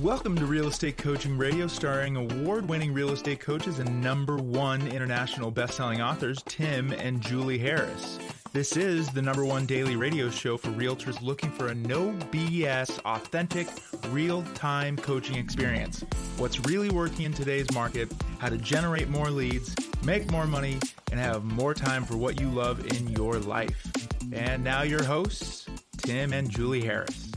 Welcome to Real Estate Coaching Radio, starring award-winning real estate coaches and #1 international best-selling authors, Tim and Julie Harris. This is the #1 daily radio show for realtors looking for a no BS, authentic, real-time coaching experience. What's really working in today's market, how to generate more leads, make more money, and have more time for what you love in your life. And now your hosts, Tim and Julie Harris.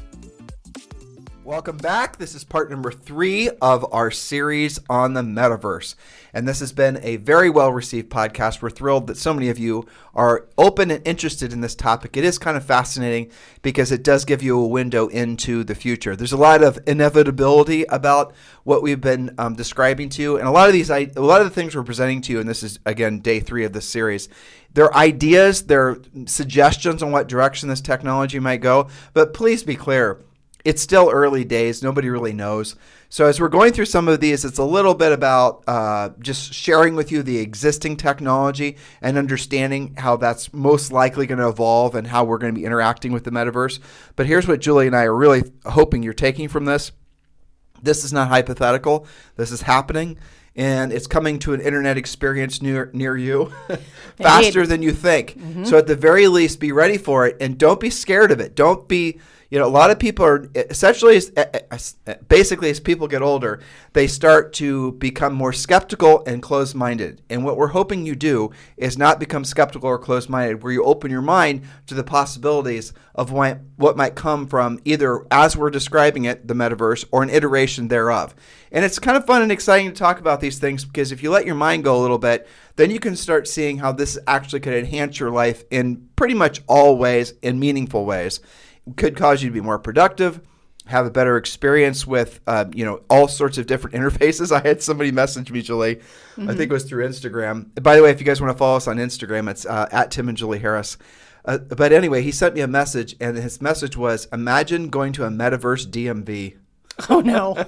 Welcome back. This is part number 3 of our series on the Metaverse. And this has been a very well-received podcast. We're thrilled that so many of you are open and interested in this topic. It is kind of fascinating because it does give you a window into the future. There's a lot of inevitability about what we've been describing to you. And a lot of the things we're presenting to you, and this is, again, day 3 of this series, they're ideas, they're suggestions on what direction this technology might go. But please be clear. It's still early days. Nobody really knows. So as we're going through some of these, it's a little bit about just sharing with you the existing technology and understanding how that's most likely going to evolve and how we're going to be interacting with the metaverse. But here's what Julie and I are really hoping you're taking from this. This is not hypothetical. This is happening. And it's coming to an internet experience near you faster than you think. Mm-hmm. So at the very least, be ready for it and don't be scared of it. Don't be, a lot of people are essentially, basically as people get older, they start to become more skeptical and closed-minded. And what we're hoping you do is not become skeptical or closed-minded, where you open your mind to the possibilities of what might come from either, as we're describing it, the metaverse, or an iteration thereof. And it's kind of fun and exciting to talk about these things because if you let your mind go a little bit, then you can start seeing how this actually could enhance your life in pretty much all ways, in meaningful ways. It could cause you to be more productive, have a better experience with, all sorts of different interfaces. I had somebody message me, Julie, I think it was through Instagram. By the way, if you guys want to follow us on Instagram, it's at Tim and Julie Harris. But anyway, he sent me a message, and his message was, imagine going to a Metaverse DMV. Oh, no.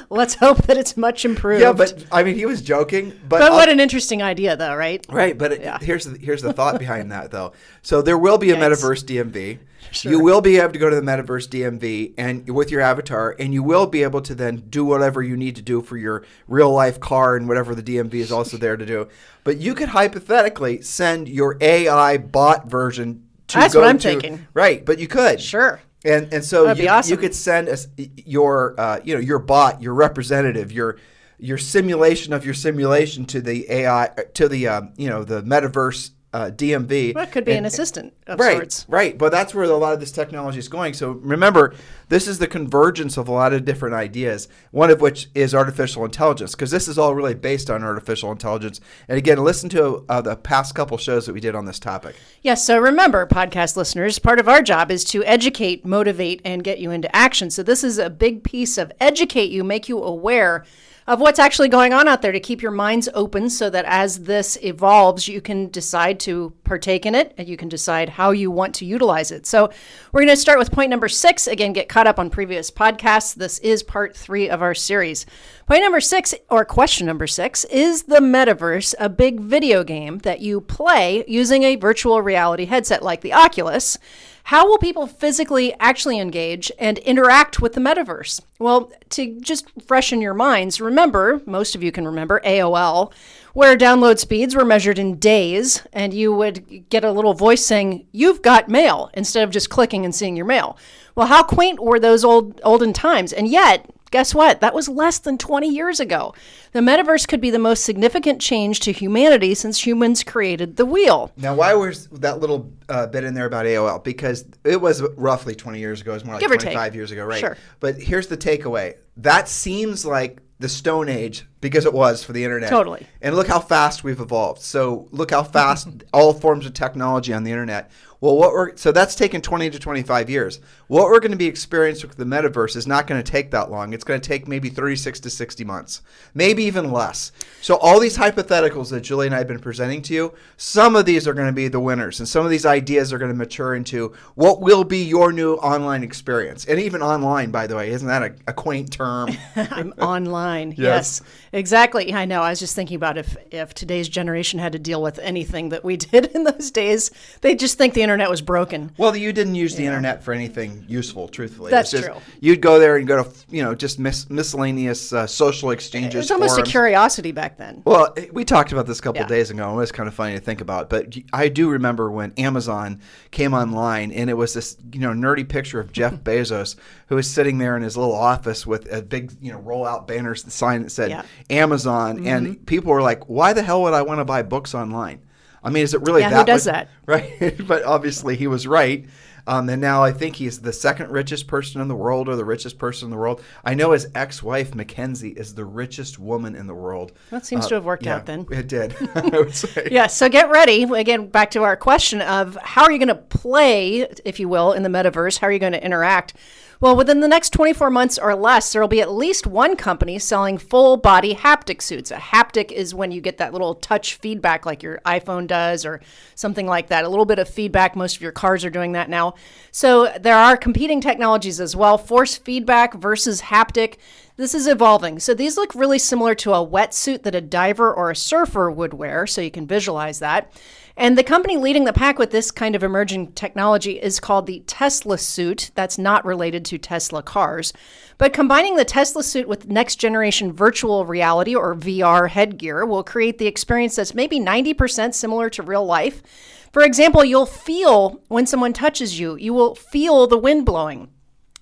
Let's hope that it's much improved. Yeah, but I mean, he was joking. But what an interesting idea, though, right? Right, but here's the thought behind that, though. So there will be a Metaverse DMV. Sure. You will be able to go to the Metaverse DMV and with your avatar, and you will be able to then do whatever you need to do for your real-life car and whatever the DMV is also there to do. But you could hypothetically send your AI bot version to That's what I'm thinking. Right, but you could. Sure. And so awesome. You could send your bot, your representative, your simulation of your simulation to the AI, to the the Metaverse DMV. Well, it could be an assistant of sorts. Right. But that's where a lot of this technology is going. So remember, this is the convergence of a lot of different ideas, one of which is artificial intelligence, because this is all really based on artificial intelligence. And again, listen to the past couple shows that we did on this topic. Yes. So remember, podcast listeners, part of our job is to educate, motivate, and get you into action. So this is a big piece of educate you, make you aware of what's actually going on out there, to keep your minds open so that as this evolves, you can decide to partake in it and you can decide how you want to utilize it. So we're going to start with point number 6. Again, get caught up on previous podcasts. This is part 3 of our series. Point number 6, or question number 6, is the Metaverse a big video game that you play using a virtual reality headset like the Oculus? How will people physically actually engage and interact with the metaverse? Well, to just freshen your minds, remember, most of you can remember AOL, where download speeds were measured in days, and you would get a little voice saying, "You've got mail," instead of just clicking and seeing your mail. Well, how quaint were those olden times? And yet, guess what? That was less than 20 years ago. The metaverse could be the most significant change to humanity since humans created the wheel. Now, why was that little bit in there about AOL? Because it was roughly 20 years ago. It was more like 25 years ago, right? Sure. But here's the takeaway. That seems like the Stone Age, because it was for the internet. Totally. And look how fast we've evolved. So look how fast all forms of technology on the internet. Well, so that's taken 20 to 25 years. What we're going to be experiencing with the metaverse is not going to take that long. It's going to take maybe 36 to 60 months, maybe even less. So all these hypotheticals that Julie and I have been presenting to you, some of these are going to be the winners, and some of these ideas are going to mature into what will be your new online experience. And even online, by the way, isn't that a quaint term? I'm online, yes. Exactly. I know. I was just thinking about if today's generation had to deal with anything that we did in those days, they'd just think the internet was broken. Well, you didn't use the internet for anything useful, truthfully. That's true. You'd go there and go to, just miscellaneous social exchanges. It's almost forums. A curiosity back then. Well, we talked about this a couple of days ago, and it was kind of funny to think about. But I do remember when Amazon came online, and it was this, nerdy picture of Jeff Bezos, who was sitting there in his little office with a big, roll-out banner sign that said Amazon, and people were like, "Why the hell would I want to buy books online?" I mean, is it really that? Who does that? Right? But obviously, he was right. And now I think he's the second richest person in the world, or the richest person in the world. I know his ex-wife, Mackenzie, is the richest woman in the world. That seems to have worked out then. It did, I would say. Yeah, so get ready. Again, back to our question of how are you going to play, if you will, in the metaverse? How are you going to interact? Well, within the next 24 months or less, there will be at least one company selling full-body haptic suits. A haptic is when you get that little touch feedback like your iPhone does or something like that. A little bit of feedback. Most of your cars are doing that now. So there are competing technologies as well. Force feedback versus haptic. This is evolving. So these look really similar to a wetsuit that a diver or a surfer would wear, so you can visualize that. And the company leading the pack with this kind of emerging technology is called the Tesla suit. That's not related to Tesla cars. But combining the Tesla suit with next generation virtual reality or VR headgear will create the experience that's maybe 90% similar to real life. For example, you'll feel when someone touches you, you will feel the wind blowing.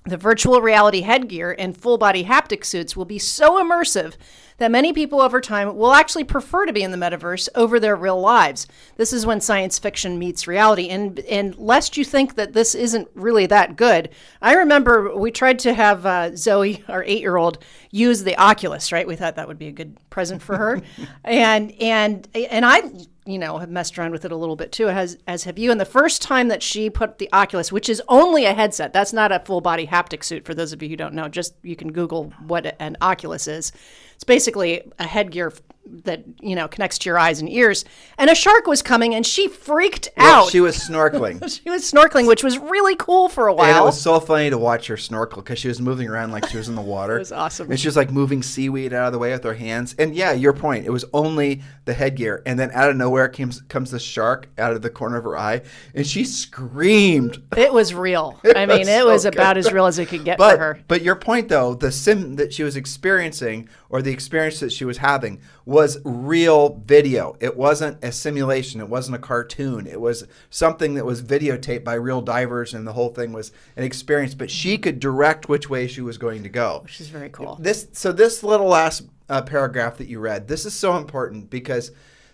The virtual reality headgear and full-body haptic suits will be so immersive that many people over time will actually prefer to be in the metaverse over their real lives. This is when science fiction meets reality. And lest you think that this isn't really that good, I remember we tried to have Zoe, our 8-year-old, use the Oculus, right? We thought that would be a good present for her. and I have messed around with it a little bit too, as have you. And the first time that she put the Oculus, which is only a headset, that's not a full body haptic suit for those of you who don't know, just you can Google what an Oculus is. It's basically a headgear that, connects to your eyes and ears. And a shark was coming and she freaked out. She was snorkeling. She was snorkeling, which was really cool for a while. And it was so funny to watch her snorkel because she was moving around like she was in the water. It was awesome. And she was like moving seaweed out of the way with her hands. And yeah, your point. It was only the headgear. And then out of nowhere comes this shark out of the corner of her eye. And she screamed. It was real. It was about as real as it could get for her. But your point, though, the sim that she was experiencing, or the experience that she was having, was real video. It wasn't a simulation. It wasn't a cartoon. It was something that was videotaped by real divers, and the whole thing was an experience. But she could direct which way she was going to go. Which is very cool. This little last paragraph that you read, this is so important because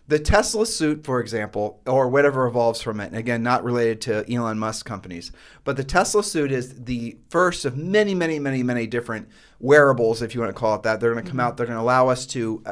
the Tesla suit, for example, or whatever evolves from it, and again, not related to Elon Musk companies, but the Tesla suit is the first of many, many, many, many different wearables, if you want to call it that. They're going to come out. They're going to allow us to,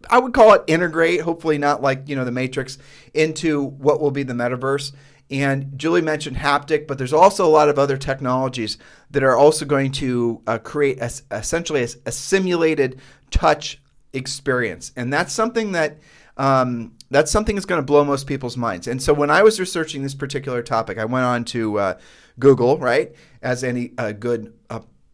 I would call it integrate, hopefully not like, the Matrix, into what will be the metaverse. And Julie mentioned haptic, but there's also a lot of other technologies that are also going to create essentially a simulated touch experience. And that's something that that's going to blow most people's minds. And so when I was researching this particular topic, I went on to Google, right, as any good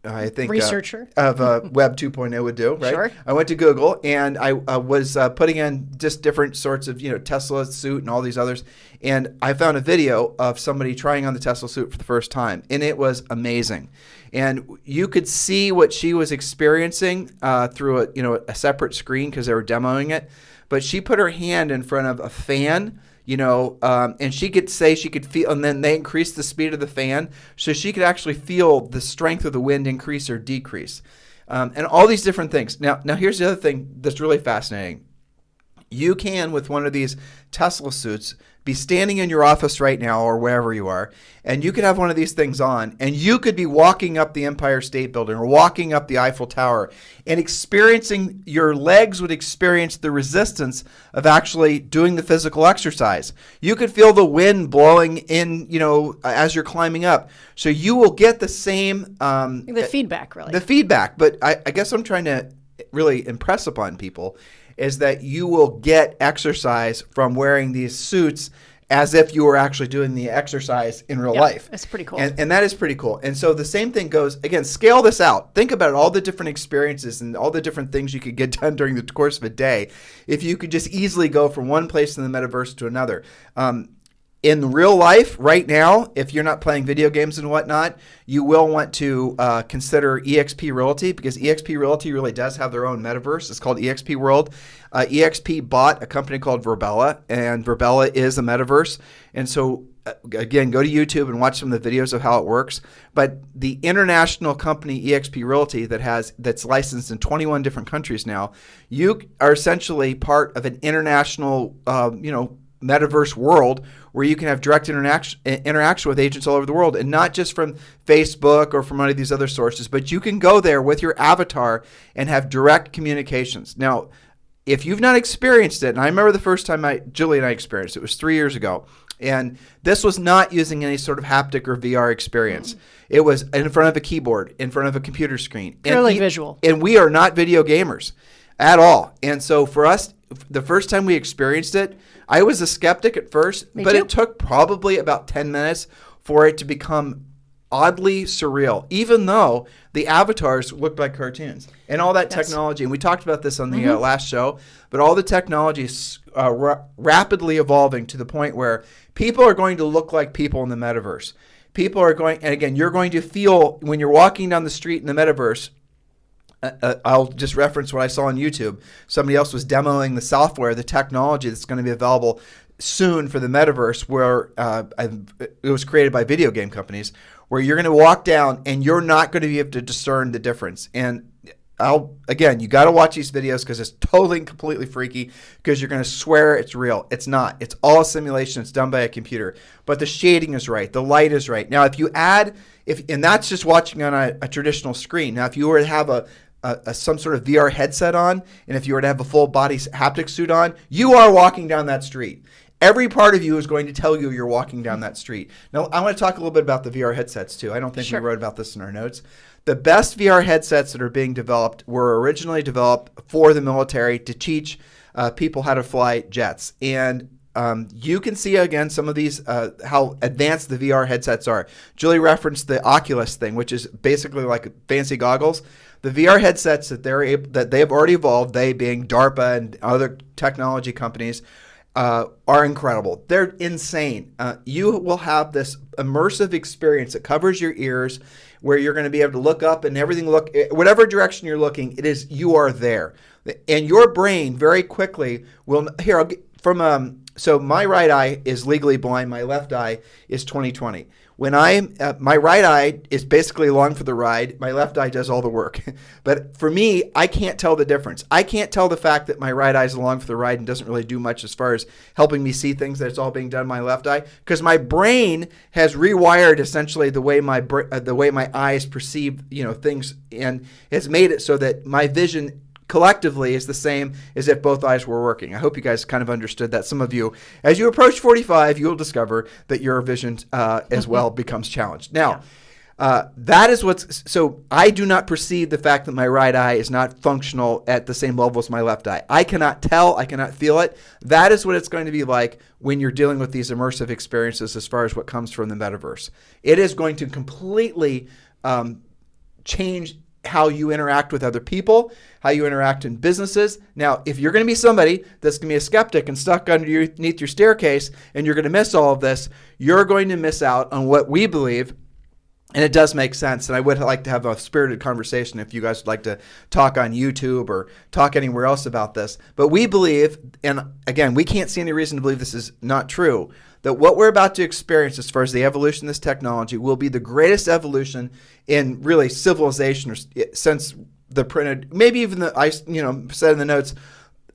researcher of Web 2.0 would do, right? Sure. I went to Google and I was putting in just different sorts of, Tesla suit and all these others. And I found a video of somebody trying on the Tesla suit for the first time. And it was amazing. And you could see what she was experiencing through a separate screen because they were demoing it. But she put her hand in front of a fan, and she could feel, and then they increased the speed of the fan so she could actually feel the strength of the wind increase or decrease, and all these different things. Now here's the other thing that's really fascinating. You can, with one of these Tesla suits, be standing in your office right now or wherever you are, and you could have one of these things on, and you could be walking up the Empire State Building or walking up the Eiffel Tower and experiencing, your legs would experience the resistance of actually doing the physical exercise. You could feel the wind blowing in, as you're climbing up. So you will get the same... the feedback, really. The feedback. But I guess I'm trying to really impress upon people is that you will get exercise from wearing these suits as if you were actually doing the exercise in real life. That's pretty cool. And that is pretty cool. And so the same thing goes, again, scale this out. Think about all the different experiences and all the different things you could get done during the course of a day if you could just easily go from one place in the metaverse to another. In real life, right now, if you're not playing video games and whatnot, you will want to consider EXP Realty, because EXP Realty really does have their own metaverse. It's called EXP World. EXP bought a company called Verbella, and Verbella is a metaverse. And so, again, go to YouTube and watch some of the videos of how it works. But the international company EXP Realty that's licensed in 21 different countries now, you are essentially part of an international, metaverse world where you can have direct interaction with agents all over the world, and not just from Facebook or from any of these other sources, but you can go there with your avatar and have direct communications. Now, if you've not experienced it, and I remember the first time Julie and I experienced it, it was 3 years ago, and this was not using any sort of haptic or VR experience. It was in front of a keyboard, in front of a computer screen. Purely visual. And we are not video gamers at all. And so for us, the first time we experienced it, I was a skeptic at first, but it took probably about 10 minutes for it to become oddly surreal, even though the avatars looked like cartoons and all that technology. And we talked about this on the last show, but all the technology is rapidly evolving to the point where people are going to look like people in the metaverse. People are going, and again, you're going to feel when you're walking down the street in the metaverse. I'll just reference what I saw on YouTube. Somebody else was demoing the software, the technology that's going to be available soon for the metaverse, where it was created by video game companies, where you're going to walk down and you're not going to be able to discern the difference. And you got to watch these videos because it's totally and completely freaky, because you're going to swear it's real. It's not. It's all a simulation. It's done by a computer. But the shading is right. The light is right. Now, if you add, and that's just watching on a traditional screen. Now, if you were to have some sort of VR headset on, and if you were to have a full body haptic suit on, you are walking down that street. Every part of you is going to tell you you're walking down that street. Now, I want to talk a little bit about the VR headsets too. I don't think we wrote about this in our notes. The best VR headsets that are being developed were originally developed for the military to teach people how to fly jets. And you can see, again, some of these, how advanced the VR headsets are. Julie referenced the Oculus thing, which is basically like fancy goggles. The VR headsets that they have already evolved, they being DARPA and other technology companies, are incredible. They're insane. You will have this immersive experience that covers your ears, where you're going to be able to look up and everything whatever direction you're looking, you are there. And your brain very quickly will, so my right eye is legally blind. My left eye is 20/20. When my right eye is basically along for the ride, my left eye does all the work. But for me, I can't tell the difference. I can't tell the fact that my right eye is along for the ride and doesn't really do much as far as helping me see things, that it's all being done in my left eye, because my brain has rewired essentially the way my eyes perceive things, and has made it so that my vision collectively is the same as if both eyes were working. I hope you guys kind of understood that. Some of you, as you approach 45, you'll discover that your vision as well becomes challenged. Now, that is so I do not perceive the fact that my right eye is not functional at the same level as my left eye. I cannot tell, I cannot feel it. That is what it's going to be like when you're dealing with these immersive experiences as far as what comes from the metaverse. It is going to completely change how you interact with other people, how you interact in businesses. Now, if you're going to be somebody that's going to be a skeptic and stuck underneath your staircase, and you're going to miss all of this, you're going to miss out on what we believe. And it does make sense. And I would like to have a spirited conversation if you guys would like to talk on YouTube or talk anywhere else about this. But we believe, and again, we can't see any reason to believe this is not true, that what we're about to experience as far as the evolution of this technology will be the greatest evolution in really civilization since the printed, maybe even I said in the notes,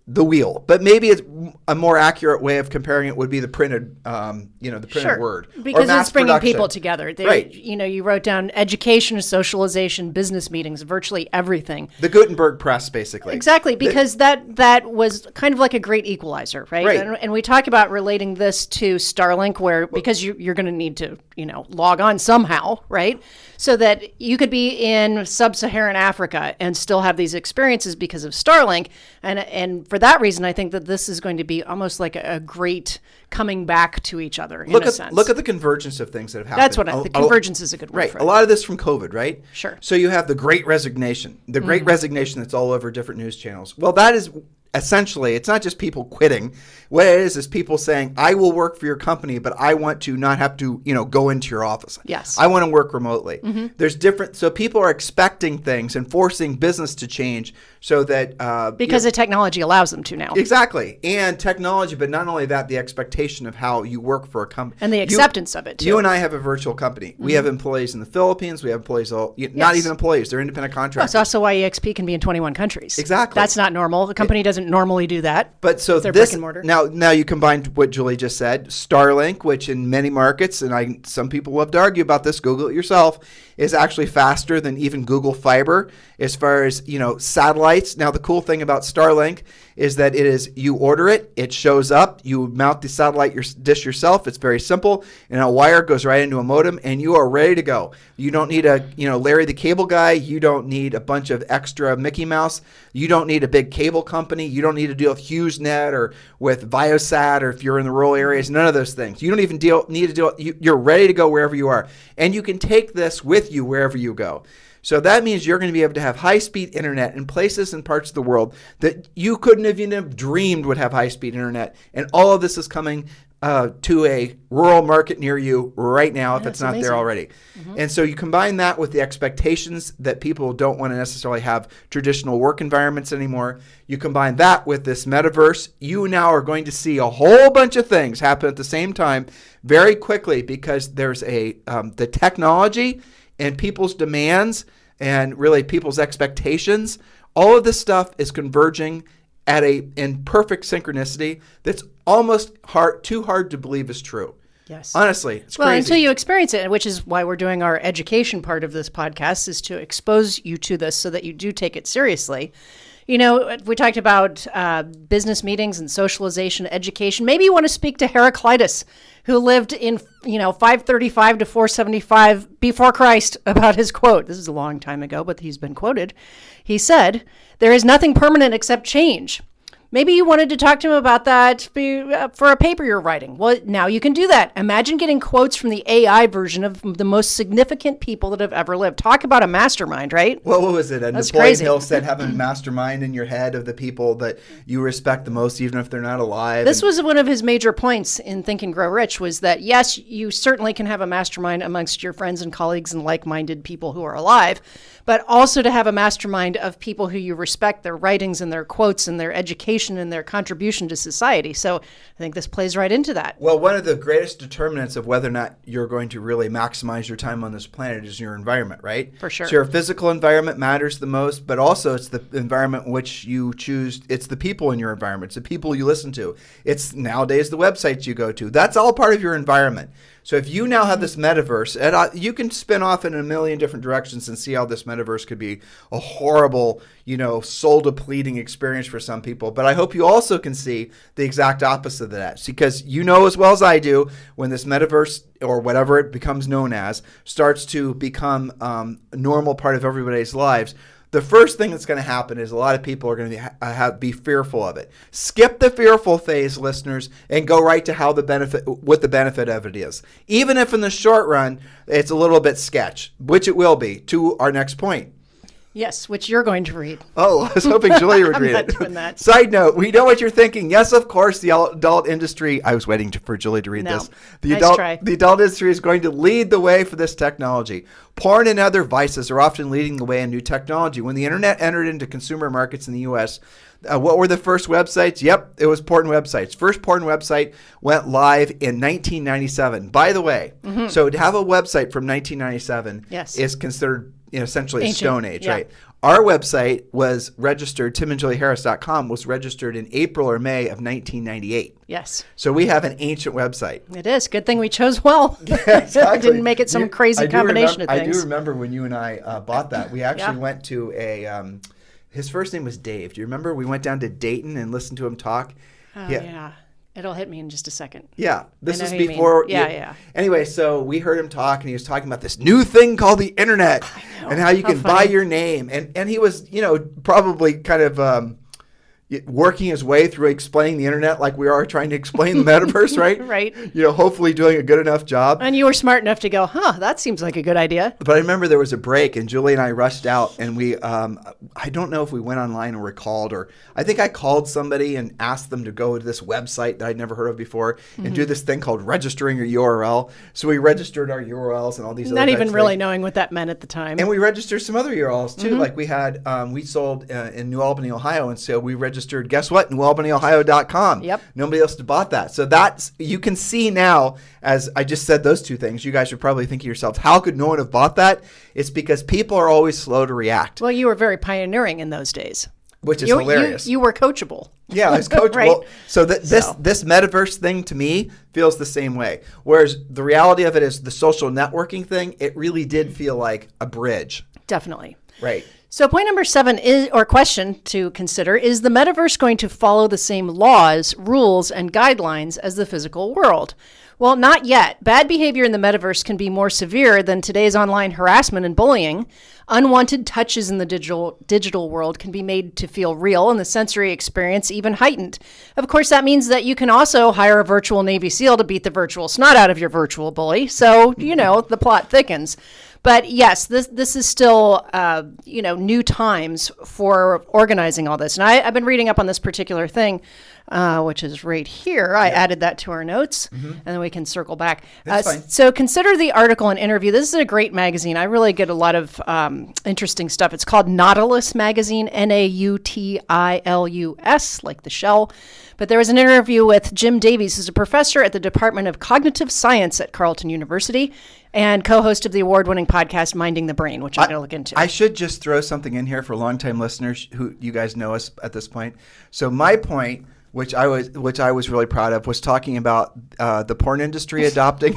the wheel. But maybe it's a more accurate way of comparing it would be the printed, the printed word. Because or it's bringing production. people together. Right. You wrote down education, socialization, business meetings, virtually everything. The Gutenberg press, basically. Exactly, because that was kind of like a great equalizer, right? Right. And we talk about relating this to Starlink, because you're going to need to log on somehow, right? So that you could be in sub-Saharan Africa and still have these experiences because of Starlink. And for that reason, I think that this is going to be almost like a great coming back to each other in a sense. Look at the convergence of things that have happened. That's what the convergence is a good word right. for it. A lot of this from COVID, right? Sure. So you have the Great Resignation, resignation that's all over different news channels. Well, that is essentially, it's not just people quitting. What it is people saying, I will work for your company, but I want to not have to, go into your office. Yes. I want to work remotely. There's so people are expecting things and forcing business to change so that... because the technology allows them to now. Exactly. And technology, but not only that, the expectation of how you work for a company. And the acceptance of it, too. You and I have a virtual company. We have employees in the Philippines. We have employees, not even employees. They're independent contractors. That's also why EXP can be in 21 countries. Exactly. That's not normal. The company doesn't normally do that. But so They're this brick and mortar. now you combine what Julie just said, Starlink, which in many markets, and some people love to argue about this, Google it yourself, is actually faster than even Google Fiber as far as satellites. Now the cool thing about Starlink is that you order it shows up, you mount the satellite dish yourself. It's very simple, and a wire goes right into a modem, and you are ready to go. You don't need Larry the Cable Guy. You don't need a bunch of extra Mickey Mouse. You don't need a big cable company. You don't need to deal with HughesNet or with Viasat, or if you're in the rural areas, none of those things. You don't even need to deal. You're ready to go wherever you are, and you can take this with you wherever you go. So that means you're going to be able to have high-speed internet in places and parts of the world that you couldn't have even dreamed would have high-speed internet. And all of this is coming to a rural market near you right now, if it's not there already. And so you combine that with the expectations that people don't want to necessarily have traditional work environments anymore. You combine that with this metaverse. You now are going to see a whole bunch of things happen at the same time very quickly, because there's the technology and people's demands and really people's expectations. All of this stuff is converging in perfect synchronicity that's almost too hard to believe is true. Yes. Honestly, it's well, crazy. until you experience it, which is why we're doing our education part of this podcast, is to expose you to this so that you do take it seriously. We talked about business meetings and socialization, education. Maybe you want to speak to Heraclitus, who lived in 535 to 475 before Christ, about his quote. This is a long time ago, but he's been quoted. He said, "There is nothing permanent except change." Maybe you wanted to talk to him about that for a paper you're writing. Well, now you can do that. Imagine getting quotes from the AI version of the most significant people that have ever lived. Talk about a mastermind, right? Well, what was it? That's Napoleon crazy. Hill said, have a mastermind in your head of the people that you respect the most, even if they're not alive. This was one of his major points in Think and Grow Rich, was that, yes, you certainly can have a mastermind amongst your friends and colleagues and like-minded people who are alive, but also to have a mastermind of people who you respect, their writings and their quotes and their education and their contribution to society. So I think this plays right into that. Well, one of the greatest determinants of whether or not you're going to really maximize your time on this planet is your environment, right? For sure. So your physical environment matters the most, but also it's the environment in which you choose. It's the people in your environment. It's the people you listen to. It's nowadays the websites you go to. That's all part of your environment. So if you now have this metaverse, and you can spin off in a million different directions and see how this metaverse could be a horrible, soul-depleting experience for some people. But I hope you also can see the exact opposite of that. Because you know as well as I do, when this metaverse, or whatever it becomes known as, starts to become a normal part of everybody's lives, the first thing that's going to happen is a lot of people are going to be fearful of it. Skip the fearful phase, listeners, and go right to what the benefit of it is. Even if in the short run, it's a little bit sketch, which it will be, to our next point. Yes, which you're going to read. Oh, I was hoping Julia would read it. I'm not doing that. Side note, we know what you're thinking. Yes, of course, the adult industry, I was waiting for Julia to read this. The adult industry is going to lead the way for this technology. Porn and other vices are often leading the way in new technology. When the internet entered into consumer markets in the U.S., what were the first websites? Yep, it was porn websites. First porn website went live in 1997. By the way, so to have a website from 1997 is considered essentially ancient. Stone Age, Yeah. right? Our website was registered, timandjulieharris.com was registered in April or May of 1998. Yes. So we have an ancient website. It is. Good thing we chose well. Yeah, exactly. Didn't make it some crazy combination of things. I do remember when you and I bought that. We actually went to his first name was Dave. Do you remember? We went down to Dayton and listened to him talk. Oh, yeah. It'll hit me in just a second. Yeah, this I know is who you before. mean. Yeah. Anyway, so we heard him talk, and he was talking about this new thing called the internet, and how you can buy your name. And he was, probably kind of working his way through explaining the internet like we are trying to explain the metaverse, right? Right. Hopefully doing a good enough job. And you were smart enough to go, that seems like a good idea. But I remember there was a break, and Julie and I rushed out, and we, I don't know if we went online or recalled, or I think I called somebody and asked them to go to this website that I'd never heard of before and do this thing called registering your URL. So we registered our URLs and all these other Not even really things. knowing what that meant at the time. And we registered some other URLs too. Like we had, we sold in New Albany, Ohio. And so we registered, guess what? NewAlbanyOhio.com. Yep. Nobody else had bought that. So you can see now, as I just said those two things, you guys are probably thinking to yourselves, how could no one have bought that? It's because people are always slow to react. Well, you were very pioneering in those days. Which is hilarious. You were coachable. Yeah, I was coachable. Right? So this metaverse thing to me feels the same way. Whereas the reality of it is the social networking thing, it really did feel like a bridge. Definitely. Right. So point number 7 is, or question to consider, is the metaverse going to follow the same laws, rules, and guidelines as the physical world? Well, not yet. Bad behavior in the metaverse can be more severe than today's online harassment and bullying. Unwanted touches in the digital world can be made to feel real and the sensory experience even heightened. Of course, that means that you can also hire a virtual Navy SEAL to beat the virtual snot out of your virtual bully. So, the plot thickens. But yes, this is still, new times for organizing all this. And I've been reading up on this particular thing, which is right here. I added that to our notes, and then we can circle back. That's fine. So consider the article and interview. This is a great magazine. I really get a lot of interesting stuff. It's called Nautilus Magazine, Nautilus, like the shell. But there was an interview with Jim Davies, who's a professor at the Department of Cognitive Science at Carleton University and co-host of the award-winning podcast Minding the Brain, which I'm going to look into. I should just throw something in here for longtime listeners who you guys know us at this point. So my point, which I was really proud of, was talking about the porn industry adopting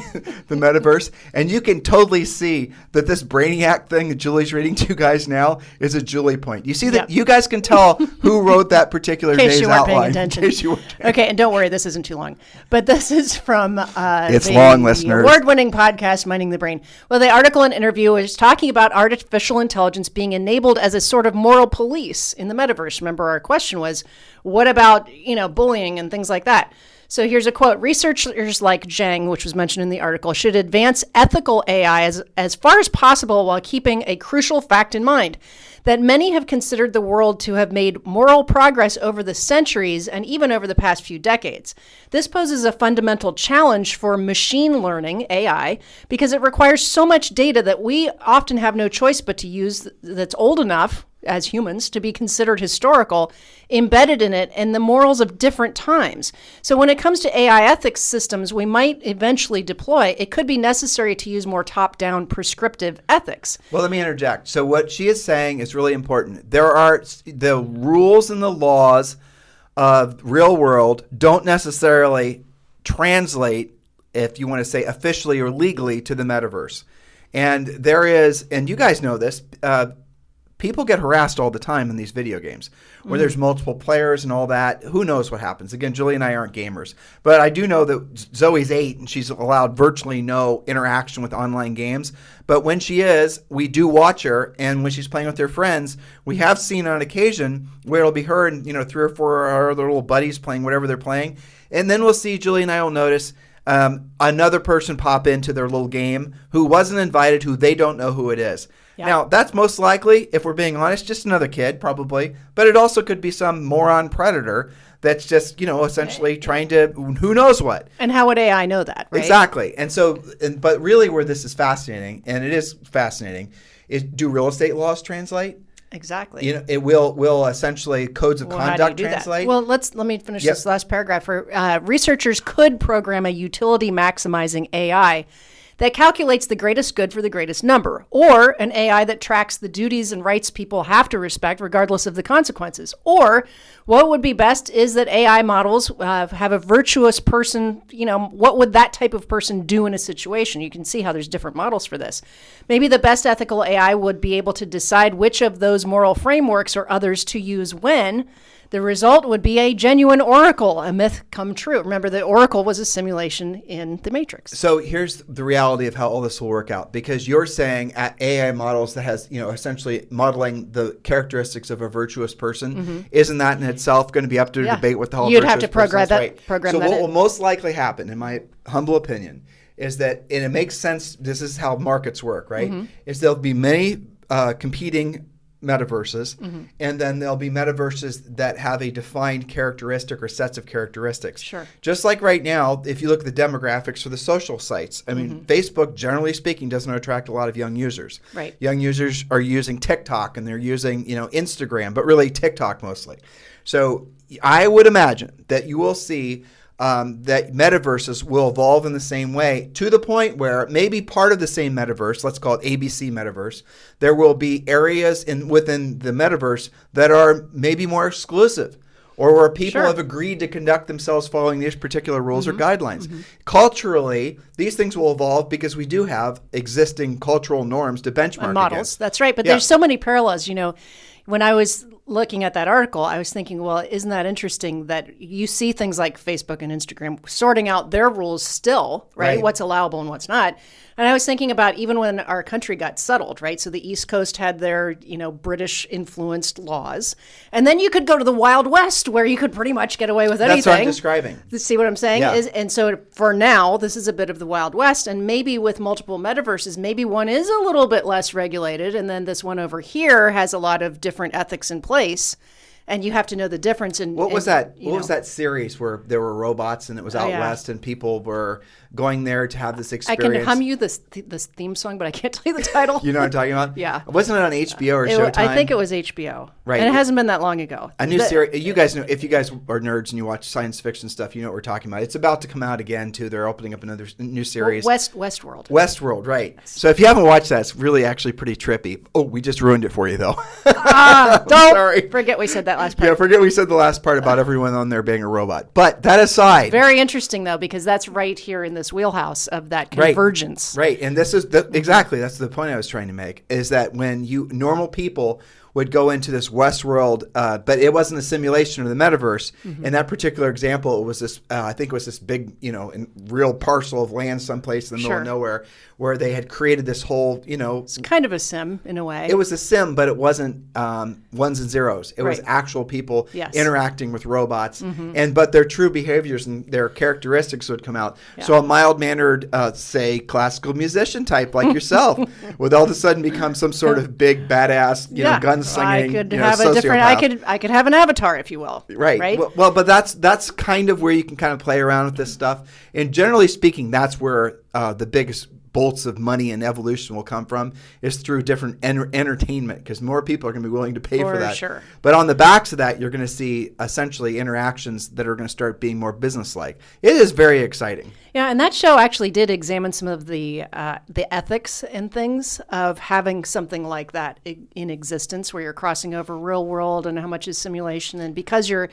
the metaverse. And you can totally see that this Brainiac thing that Julie's reading to you guys now is a Julie point. You see that you guys can tell who wrote that particular day's outline. In case you weren't paying attention. Okay, and don't worry, this isn't too long. But this is from the award-winning podcast, Minding the Brain. Well, the article and interview is talking about artificial intelligence being enabled as a sort of moral police in the metaverse. Remember, our question was, what about, bullying and things like that? So here's a quote. Researchers like Zhang, which was mentioned in the article, should advance ethical AI as far as possible while keeping a crucial fact in mind, that many have considered the world to have made moral progress over the centuries and even over the past few decades. This poses a fundamental challenge for machine learning, AI, because it requires so much data that we often have no choice but to use that's old enough as humans to be considered historical, embedded in it, and the morals of different times. So when it comes to AI ethics systems we might eventually deploy, it could be necessary to use more top-down prescriptive ethics. Well, let me interject. So what she is saying is really important. There are the rules and the laws of real world don't necessarily translate, if you want to say officially or legally, to the metaverse. And there is, and you guys know this, people get harassed all the time in these video games where there's multiple players and all that. Who knows what happens? Again, Julie and I aren't gamers. But I do know that Zoe's 8 and she's allowed virtually no interaction with online games. But when she is, we do watch her. And when she's playing with her friends, we have seen on occasion where it'll be her and 3 or 4 of our other little buddies playing whatever they're playing. And then we'll see, Julie and I will notice another person pop into their little game who wasn't invited, who they don't know who it is. Yeah. Now, that's most likely, if we're being honest, just another kid, probably. But it also could be some moron predator that's just, essentially trying to, who knows what. And how would AI know that, right? Exactly. And so, but really where this is fascinating, and it is fascinating, is do real estate laws translate? Exactly. It will essentially codes of conduct translate. Well, let me finish this last paragraph. Researchers could program a utility maximizing AI that calculates the greatest good for the greatest number, or an AI that tracks the duties and rights people have to respect regardless of the consequences. Or what would be best is that AI models have a virtuous person, what would that type of person do in a situation? You can see how there's different models for this. Maybe the best ethical AI would be able to decide which of those moral frameworks or others to use when. The result would be a genuine oracle, a myth come true. Remember, the oracle was a simulation in the Matrix. So here's the reality of how all this will work out, because you're saying at AI models that has, essentially modeling the characteristics of a virtuous person, isn't that in itself going to be up to debate with the whole You'd have to program that. Program that what will most likely happen, in my humble opinion, is that, and it makes sense, this is how markets work, right? Is there'll be many competing metaverses, and then there'll be metaverses that have a defined characteristic or sets of characteristics. Sure. Just like right now, if you look at the demographics for the social sites, I mean, Facebook, generally speaking, doesn't attract a lot of young users. Right. Young users are using TikTok and they're using, Instagram, but really TikTok mostly. So I would imagine that you will see that metaverses will evolve in the same way, to the point where maybe part of the same metaverse, let's call it ABC metaverse, there will be areas within the metaverse that are maybe more exclusive, or where people have agreed to conduct themselves following these particular rules or guidelines. Culturally, these things will evolve because we do have existing cultural norms to benchmark models. against. That's right. But there's so many parallels. When I was looking at that article, I was thinking, well, isn't that interesting that you see things like Facebook and Instagram sorting out their rules still, right? What's allowable and what's not. And I was thinking about even when our country got settled, right? So the East Coast had their, British influenced laws. And then you could go to the Wild West where you could pretty much get away with anything. That's what I'm describing. See what I'm saying? Yeah. And so for now, this is a bit of the Wild West. And maybe with multiple metaverses, maybe one is a little bit less regulated. And then this one over here has a lot of different ethics in place. And you have to know the difference. What was that? What was that series where there were robots and it was out west and people were going there to have this experience? I can hum you this theme song, but I can't tell you the title. You know what I'm talking about? Yeah. Wasn't it on HBO or Showtime? I think it was HBO. Right. And it hasn't been that long ago. A new series. You guys know, if you guys are nerds and you watch science fiction stuff, you know what we're talking about. It's about to come out again too. They're opening up another new series. Westworld. Westworld, right. Yes. So if you haven't watched that, it's really actually pretty trippy. Oh, we just ruined it for you though. Don't forget we said that last part. Yeah, forget we said the last part about everyone on there being a robot. But that aside. Very interesting though, because that's right here in this wheelhouse of that convergence. Right. And this is exactly, that's the point I was trying to make, is that when normal people would go into this Westworld, but it wasn't a simulation of the metaverse. In that particular example, it was this, I think it was this big, real parcel of land someplace in the middle of nowhere where they had created this whole, It's kind of a sim in a way. It was a sim, but it wasn't ones and zeros. It was actual people interacting with robots, but their true behaviors and their characteristics would come out. Yeah. So a mild-mannered, say, classical musician type like yourself would all of a sudden become some sort of big, badass, gun slinging. I could have a different. I could have an avatar, if you will. Right. Well, but that's kind of where you can kind of play around with this stuff. And generally speaking, that's where the biggest bolts of money and evolution will come from, is through different entertainment, because more people are going to be willing to pay for that. Sure. But on the backs of that, you're going to see essentially interactions that are going to start being more business-like. It is very exciting. Yeah, and that show actually did examine some of the ethics and things of having something like that in existence, where you're crossing over real world and how much is simulation, and because you're,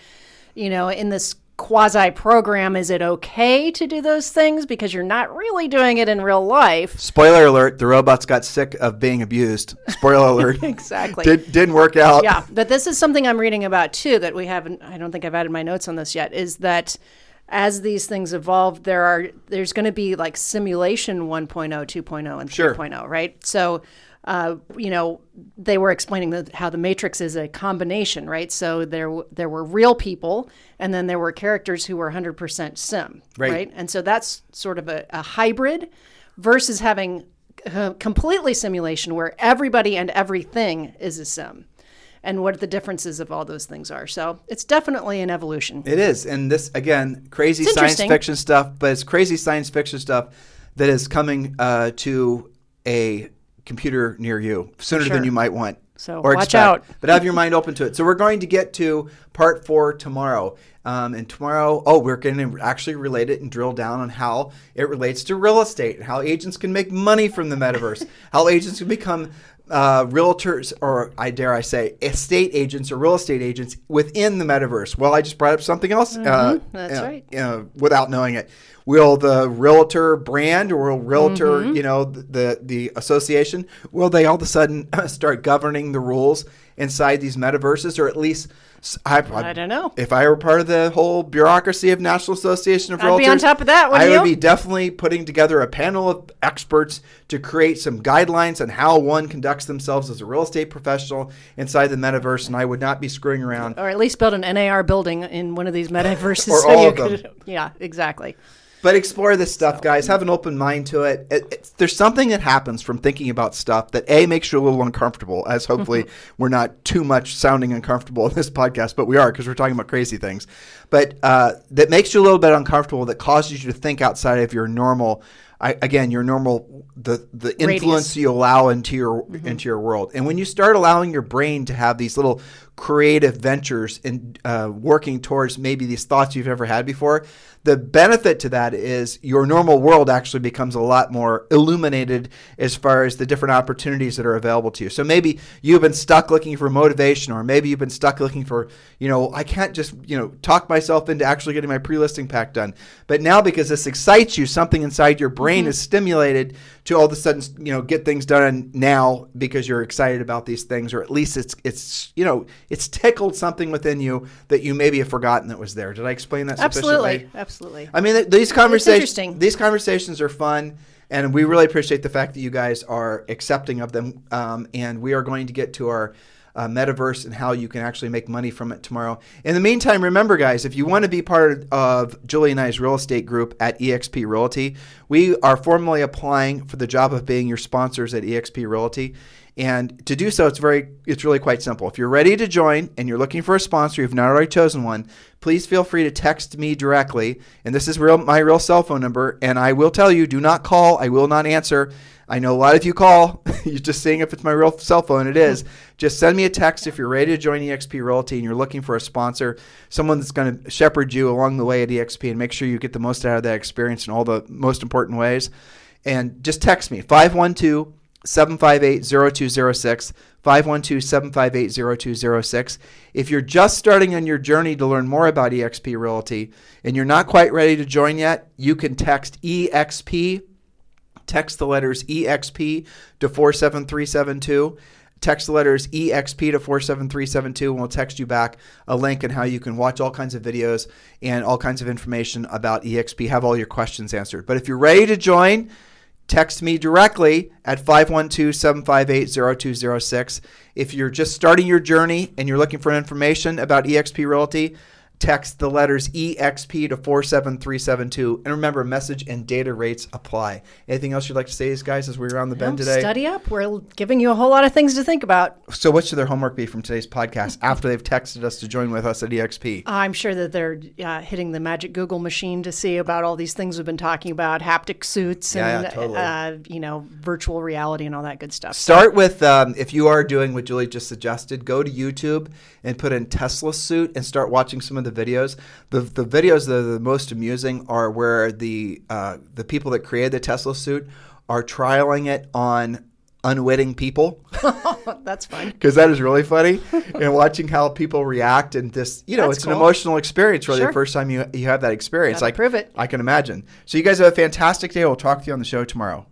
in this quasi-program, is it okay to do those things because you're not really doing it in real life? Spoiler alert, the robots got sick of being abused. Spoiler alert. Exactly. Didn't work out. Yeah, but this is something I'm reading about too that we haven't, I don't think I've added my notes on this yet, is that as these things evolve, there's going to be like simulation 1.0, 2.0, and 3.0, right? So they were explaining how the Matrix is a combination, right? So there were real people, and then there were characters who were 100% sim, right? And so that's sort of a hybrid versus having completely simulation where everybody and everything is a sim, and what the differences of all those things are. So it's definitely an evolution. It is. And this, again, crazy science fiction stuff, but it's crazy science fiction stuff that is coming to a computer near you sooner than you might want. So watch out. But have your mind open to it. So we're going to get to part 4 tomorrow. And tomorrow, we're going to actually relate it and drill down on how it relates to real estate, how agents can make money from the metaverse, how agents can become realtors, or I dare I say, estate agents or real estate agents within the metaverse. Well, I just brought up something else. That's right. Without knowing it. Will the realtor brand or will realtor, the association, will they all of a sudden start governing the rules inside these metaverses, or at least I don't know. If I were part of the whole bureaucracy of National Association of Realtors, I'd be on top of that, I would be definitely putting together a panel of experts to create some guidelines on how one conducts themselves as a real estate professional inside the metaverse, and I would not be screwing around. Or at least build an NAR building in one of these metaverses. Or all of them. Yeah, exactly. But explore this stuff, guys. Have an open mind to it. There's something that happens from thinking about stuff that, A, makes you a little uncomfortable, as hopefully we're not too much sounding uncomfortable in this podcast, but we are because we're talking about crazy things. But that makes you a little bit uncomfortable, that causes you to think outside of your normal, the influence you allow into your world. And when you start allowing your brain to have these little creative ventures and working towards maybe these thoughts you've never had before, the benefit to that is your normal world actually becomes a lot more illuminated as far as the different opportunities that are available to you. So maybe you've been stuck looking for motivation, or maybe you've been stuck looking for, I can't just, talk myself into actually getting my pre-listing pack done. But now, because this excites you, something inside your brain is stimulated to all of a sudden, get things done now because you're excited about these things, or at least it's tickled something within you that you maybe have forgotten that was there. Did I explain that sufficiently? Absolutely. I mean, these conversations are fun, and we really appreciate the fact that you guys are accepting of them. And we are going to get to our metaverse and how you can actually make money from it tomorrow. In the meantime, remember, guys, if you want to be part of Julie and I's real estate group at eXp Realty, we are formally applying for the job of being your sponsors at eXp Realty. And to do so, it's really quite simple. If you're ready to join and you're looking for a sponsor, you've not already chosen one, please feel free to text me directly. And this is my real cell phone number. And I will tell you, do not call. I will not answer. I know a lot of you call. You're just seeing if it's my real cell phone. It is. Just send me a text if you're ready to join eXp Realty and you're looking for a sponsor, someone that's going to shepherd you along the way at eXp and make sure you get the most out of that experience in all the most important ways. And just text me, 512-758-0206, 512-758-0206. If you're just starting on your journey to learn more about eXp Realty and you're not quite ready to join yet, you can text EXP. Text the letters EXP to 47372. Text the letters EXP to 47372, and we'll text you back a link on how you can watch all kinds of videos and all kinds of information about eXp, have all your questions answered. But if you're ready to join, text me directly at 512-758-0206. If you're just starting your journey and you're looking for information about eXp Realty, text the letters EXP to 47372. And remember, message and data rates apply. Anything else you'd like to say, guys, as we're around the bend today? Study up. We're giving you a whole lot of things to think about. So what should their homework be from today's podcast after they've texted us to join with us at EXP? I'm sure that they're hitting the magic Google machine to see about all these things we've been talking about, haptic suits and totally. Virtual reality and all that good stuff. Start with, if you are doing what Julie just suggested, go to YouTube and put in Tesla suit and start watching some of the videos. The videos that are the most amusing are where the people that created the Tesla suit are trialing it on unwitting people. That's fun. Because that is really funny. And watching how people react, and this, it's cool. An emotional experience really. Sure. The first time you have that experience. Gotta prove it. I can imagine. So you guys have a fantastic day. We'll talk to you on the show tomorrow.